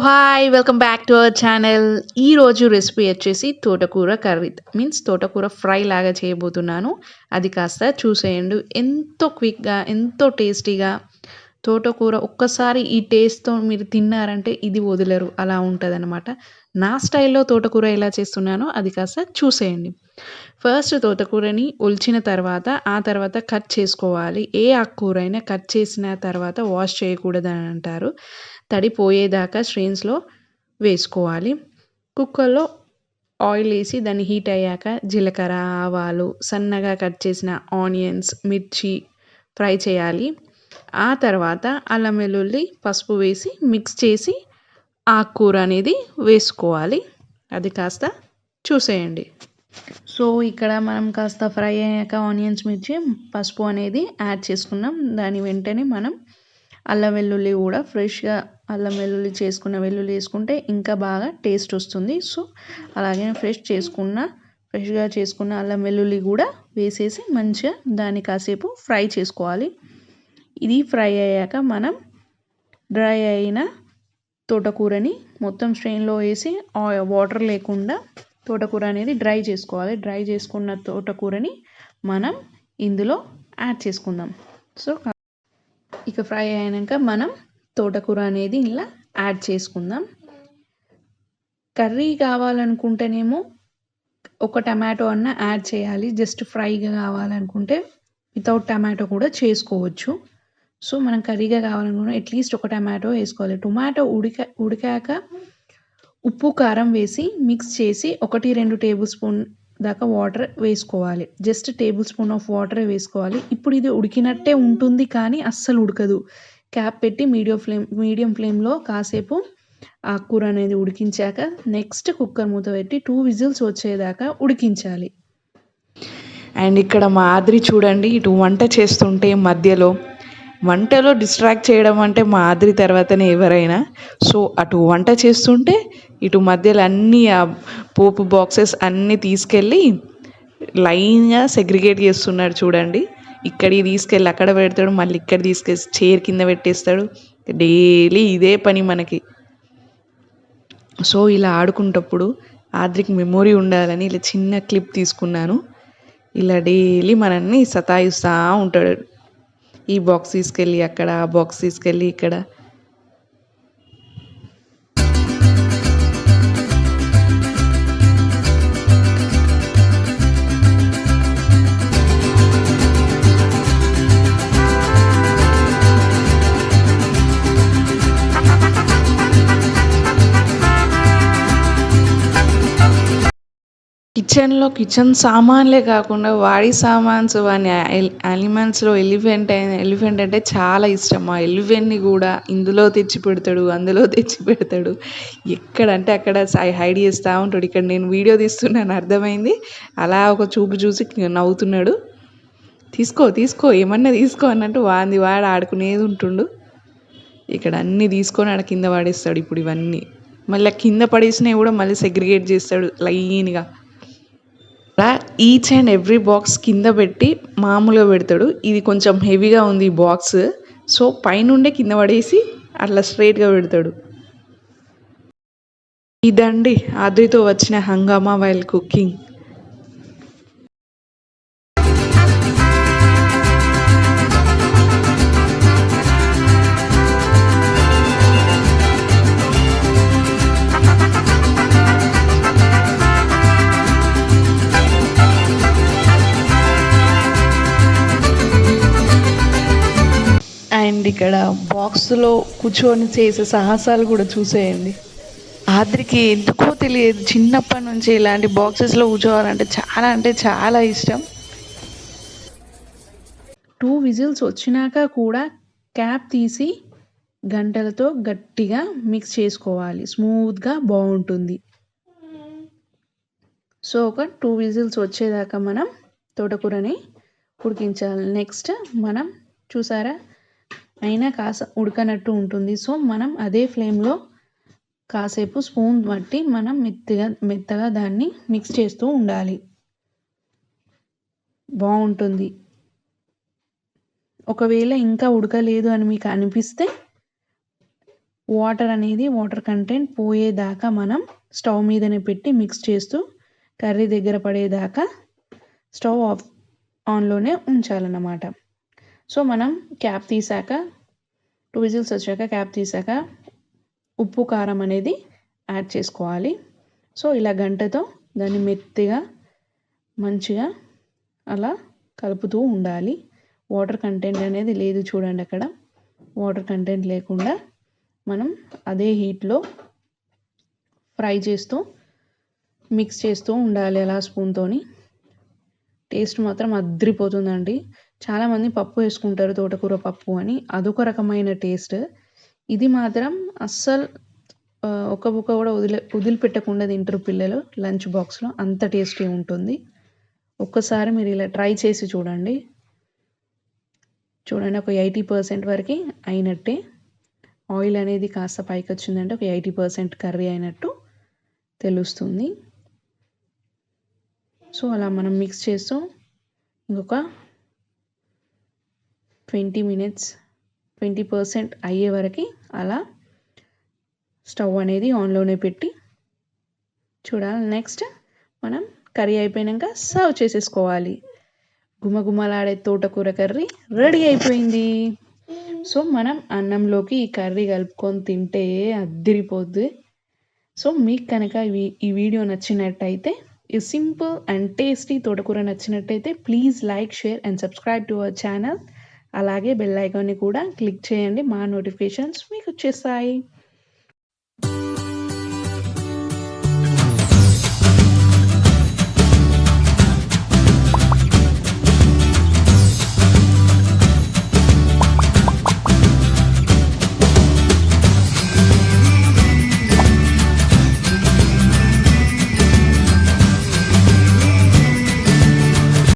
Hi welcome back to our channel. ఈరోజు recipe వచ్చేసి తోటకూర కర్రీ మీన్స్ తోటకూర ఫ్రై లాగా చేయబోతున్నాను. అది కాస్త చూసేయండి. ఎంతో క్విక్గా ఎంతో టేస్టీగా తోటకూర ఒక్కసారి ఈ టేస్ట్తో మీరు తిన్నారంటే ఇది వదలరు, అలా ఉంటుంది అనమాట. నా స్టైల్లో తోటకూర ఎలా చేస్తున్నానో అది కాస్త చూసేయండి. ఫస్ట్ తోటకూరని ఒలిచిన తర్వాత ఆ తర్వాత కట్ చేసుకోవాలి. ఏ ఆకుకూర అయినా కట్ చేసిన తర్వాత వాష్ చేయకూడదని అంటారు. తడి పోయేదాకా స్ట్రెయిన్స్లో వేసుకోవాలి. కుక్కర్లో ఆయిల్ వేసి దాన్ని హీట్ అయ్యాక జీలకర్ర, ఆవాలు, సన్నగా కట్ చేసిన ఆనియన్స్, మిర్చి ఫ్రై చేయాలి. ఆ తర్వాత అల్లం వెల్లుల్లి పసుపు వేసి మిక్స్ చేసి ఆకుకూర అనేది వేసుకోవాలి. అది కాస్త చూసేయండి. సో ఇక్కడ మనం కాస్త ఫ్రై అయ్యాక ఆనియన్స్, మిర్చి, పసుపు అనేది యాడ్ చేసుకున్నాం. దాని వెంటనే మనం అల్లం వెల్లుల్లి కూడా ఫ్రెష్గా అల్లం వెల్లుల్లి చేసుకున్న వెల్లుల్లి వేసుకుంటే ఇంకా బాగా టేస్ట్ వస్తుంది. సో అలాగే ఫ్రెష్గా చేసుకున్న అల్లం వెల్లుల్లి కూడా వేసేసి మంచిగా దాన్ని కాసేపు ఫ్రై చేసుకోవాలి. ఇది ఫ్రై అయ్యాక మనం డ్రై అయిన తోటకూరని మొత్తం స్ట్రెయిన్లో వేసి వాటర్ లేకుండా తోటకూర అనేది డ్రై చేసుకోవాలి. డ్రై చేసుకున్న తోటకూరని మనం ఇందులో యాడ్ చేసుకుందాం. సో ఇక ఫ్రై అయినాక మనం తోటకూర అనేది ఇలా యాడ్ చేసుకుందాం. కర్రీ కావాలనుకుంటేనేమో ఒక టమాటో అన్న యాడ్ చేయాలి. జస్ట్ ఫ్రైగా కావాలనుకుంటే వితౌట్ టమాటో కూడా చేసుకోవచ్చు. సో మనం కర్రీగా కావాలనుకుంటే అట్లీస్ట్ ఒక టమాటో వేసుకోవాలి. టొమాటో ఉడికాక ఉప్పు కారం వేసి మిక్స్ చేసి 1-2 టేబుల్ స్పూన్ దాకా వాటర్ వేసుకోవాలి. Just table spoon of water వేసుకోవాలి. ఇప్పుడు ఇది ఉడికినట్టే ఉంటుంది కానీ అస్సలు ఉడకదు. క్యాప్ పెట్టి మీడియం ఫ్లేమ్లో కాసేపు ఆ కూర అనేది ఉడికించాక నెక్స్ట్ కుక్కర్ మూత పెట్టి 2 విజిల్స్ వచ్చేదాకా ఉడికించాలి. అండ్ ఇక్కడ మా ఆద్రి చూడండి, ఇటు వంట చేస్తుంటే వంటలో డిస్ట్రాక్ట్ చేయడం అంటే మా ఆద్రి తర్వాతనే ఎవరైనా. సో అటు వంట చేస్తుంటే ఇటు మధ్యలో అన్నీ ఆ పోపు బాక్సెస్ అన్నీ తీసుకెళ్ళి లైన్గా సెగ్రిగేట్ చేస్తున్నాడు చూడండి. ఇక్కడికి తీసుకెళ్ళి అక్కడ పెడతాడు, మళ్ళీ ఇక్కడ తీసుకెళ్ళి చైర్ కింద పెట్టేస్తాడు. డైలీ ఇదే పని మనకి. సో ఇలా ఆడుకుంటప్పుడు ఆద్రికి మెమొరీ ఉండాలని ఇలా చిన్న క్లిప్ తీసుకున్నాను. ఇలా డైలీ మనల్ని సతాయిస్తూ ఉంటాడు. ఈ బాక్స్ తీసుకెళ్ళి అక్కడ, ఆ బాక్స్ తీసుకెళ్ళి ఇక్కడ. కిచెన్ సామాన్లే కాకుండా వాడి సామాన్స్, వాని యానిమల్స్లో ఎలిఫెంట్ అంటే చాలా ఇష్టం. ఆ ఎలిఫెంట్ని కూడా ఇందులో తెచ్చి పెడతాడు, అందులో తెచ్చి పెడతాడు. ఎక్కడంటే అక్కడ హైడ్ చేస్తూ ఉంటాడు. ఇక్కడ నేను వీడియో తీస్తున్నాను అర్థమైంది. అలా ఒక చూపు చూసి నవ్వుతున్నాడు. తీసుకో ఏమన్నా తీసుకో అన్నట్టు వాడు ఆడుకునేది ఉంటుండు. ఇక్కడ అన్నీ తీసుకొని ఆడ కింద పడేస్తాడు. ఇప్పుడు ఇవన్నీ మళ్ళీ కింద పడేసినవి కూడా మళ్ళీ సెగ్రిగేట్ చేస్తాడు లైన్గా. అలా ఈచ్ అండ్ ఎవ్రీ బాక్స్ కింద పెట్టి మామూలుగా పెడతాడు. ఇది కొంచెం హెవీగా ఉంది ఈ బాక్స్. సో పైనుండే కింద పడేసి అట్లా స్ట్రైట్గా పెడతాడు. ఇదండి ఆద్రితో వచ్చిన హంగామా వైల్ కుకింగ్. అండ్ ఇక్కడ బాక్స్లో కూర్చొని చేసే సాహసాలు కూడా చూసేయండి. ఆద్రికి ఎందుకో తెలియదు, చిన్నప్పటి నుంచి ఇలాంటి బాక్సెస్లో కూర్చోవాలంటే చాలా ఇష్టం. 2 విజిల్స్ వచ్చినాక కూడా క్యాప్ తీసి గంటలతో గట్టిగా మిక్స్ చేసుకోవాలి. స్మూత్గా బాగుంటుంది. సో ఒక 2 విజిల్స్ వచ్చేదాకా మనం తోటకూరని ఉడికించాలి. నెక్స్ట్ మనం చూసారా అయినా కాస్త ఉడకనట్టు ఉంటుంది. సో మనం అదే ఫ్లేమ్లో కాసేపు స్పూన్ బట్టి మనం మెత్తగా దాన్ని మిక్స్ చేస్తూ ఉండాలి. బాగుంటుంది. ఒకవేళ ఇంకా ఉడకలేదు అని మీకు అనిపిస్తే వాటర్ కంటెంట్ పోయేదాకా మనం స్టవ్ మీదనే పెట్టి మిక్స్ చేస్తూ కర్రీ దగ్గర పడేదాకా స్టవ్ ఆన్లోనే ఉంచాలన్నమాట. సో మనం క్యాప్ తీసాక 2 విజిల్స్ వచ్చాక క్యాప్ తీసాక ఉప్పు కారం అనేది యాడ్ చేసుకోవాలి. సో ఇలా గంటతో దాన్ని మెత్తగా మంచిగా అలా కలుపుతూ ఉండాలి. వాటర్ కంటెంట్ అనేది లేదు చూడండి, అక్కడ వాటర్ కంటెంట్ లేకుండా మనం అదే హీట్లో ఫ్రై చేస్తూ మిక్స్ చేస్తూ ఉండాలి అలా స్పూన్తోని. టేస్ట్ మాత్రం అద్రిపోతుందండి. చాలామంది పప్పు వేసుకుంటారు తోటకూర పప్పు అని, అదొక రకమైన టేస్ట్. ఇది మాత్రం అస్సలు ఒక బుక్క కూడా వదిలిపెట్టకుండా తింటారు పిల్లలు లంచ్ బాక్స్లో, అంత టేస్టీ ఉంటుంది. ఒక్కసారి మీరు ఇలా ట్రై చేసి చూడండి. ఒక 80% వరకు అయినట్టే. ఆయిల్ అనేది కాస్త పైకి వచ్చిందంటే ఒక 80% కర్రీ అయినట్టు తెలుస్తుంది. సో అలా మనం మిక్స్ చేస్తూ ఇంకొక 20% అయ్యే వరకు అలా స్టవ్ అనేది ఆన్లోనే పెట్టి చూడాలి. నెక్స్ట్ మనం కర్రీ అయిపోయాక సర్వ్ చేసేసుకోవాలి. గుమగుమలాడే తోటకూర కర్రీ రెడీ అయిపోయింది. సో మనం అన్నంలోకి ఈ కర్రీ కలుపుకొని తింటే అద్దిరిపోద్ది. సో మీకు కనుక ఈ వీడియో నచ్చినట్టయితే, ఈ సింపుల్ అండ్ టేస్టీ తోటకూర నచ్చినట్టయితే please like, share and subscribe to our channel. అలాగే బెల్ ఐకాన్ని కూడా క్లిక్ చేయండి, మా నోటిఫికేషన్స్ మీకు వచ్చేస్తాయి.